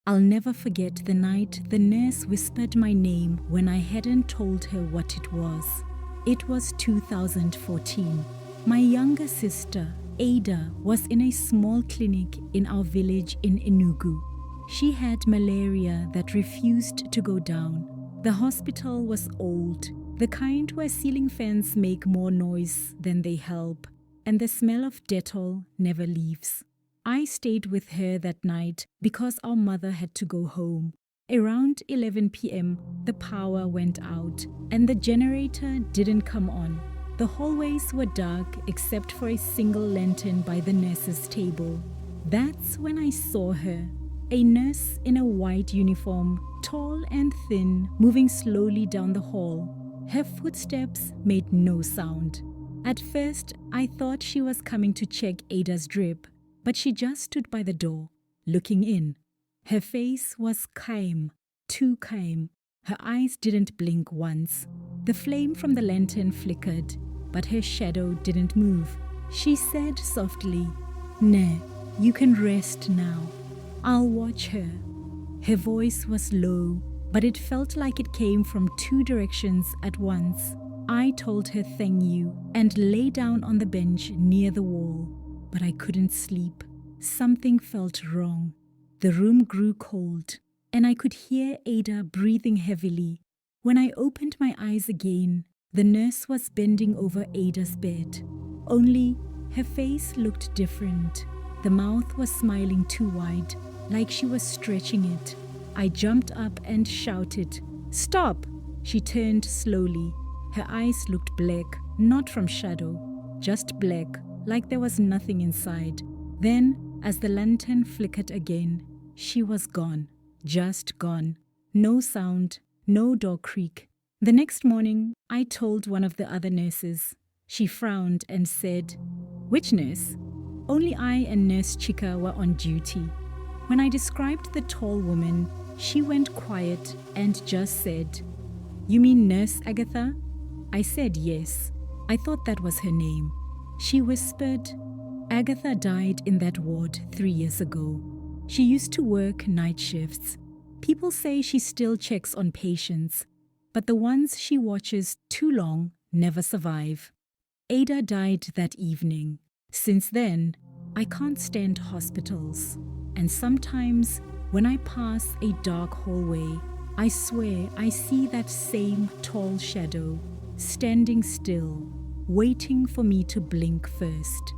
I'll never forget the night the nurse whispered my name when I hadn't told her what it was. It was 2014. My younger sister, Ada, was in a small clinic in our village in Enugu. She had malaria that refused to go down. The hospital was old, the kind where ceiling fans make more noise than they help, and the smell of Dettol never leaves. I stayed with her that night because our mother had to go home. Around 11 p.m., the power went out and the generator didn't come on. The hallways were dark except for a single lantern by the nurse's table. That's when I saw her, a nurse in a white uniform, tall and thin, moving slowly down the hall. Her footsteps made no sound. At first, I thought she was coming to check Ada's drip, but she just stood by the door, looking in. Her face was calm, too calm. Her eyes didn't blink once. The flame from the lantern flickered, but her shadow didn't move. She said softly, "Nah, you can rest now. I'll watch her." Her voice was low, but it felt like it came from two directions at once. I told her thank you and lay down on the bench near the wall, but I couldn't sleep. Something felt wrong. The room grew cold, and I could hear Ada breathing heavily. When I opened my eyes again, the nurse was bending over Ada's bed. Only her face looked different. The mouth was smiling too wide, like she was stretching it. I jumped up and shouted, "Stop!" She turned slowly. Her eyes looked black, not from shadow, just black, like there was nothing inside. Then, as the lantern flickered again, she was gone, just gone. No sound, no door creak. The next morning, I told one of the other nurses. She frowned and said, "Which nurse?" Only I and Nurse Chika were on duty. When I described the tall woman, she went quiet and just said, "You mean Nurse Agatha?" I said yes. I thought that was her name. She whispered, "Agatha died in that ward 3 years ago. She used to work night shifts. People say she still checks on patients, but the ones she watches too long never survive." Ada died that evening. Since then, I can't stand hospitals. And sometimes, when I pass a dark hallway, I swear I see that same tall shadow, standing still, waiting for me to blink first.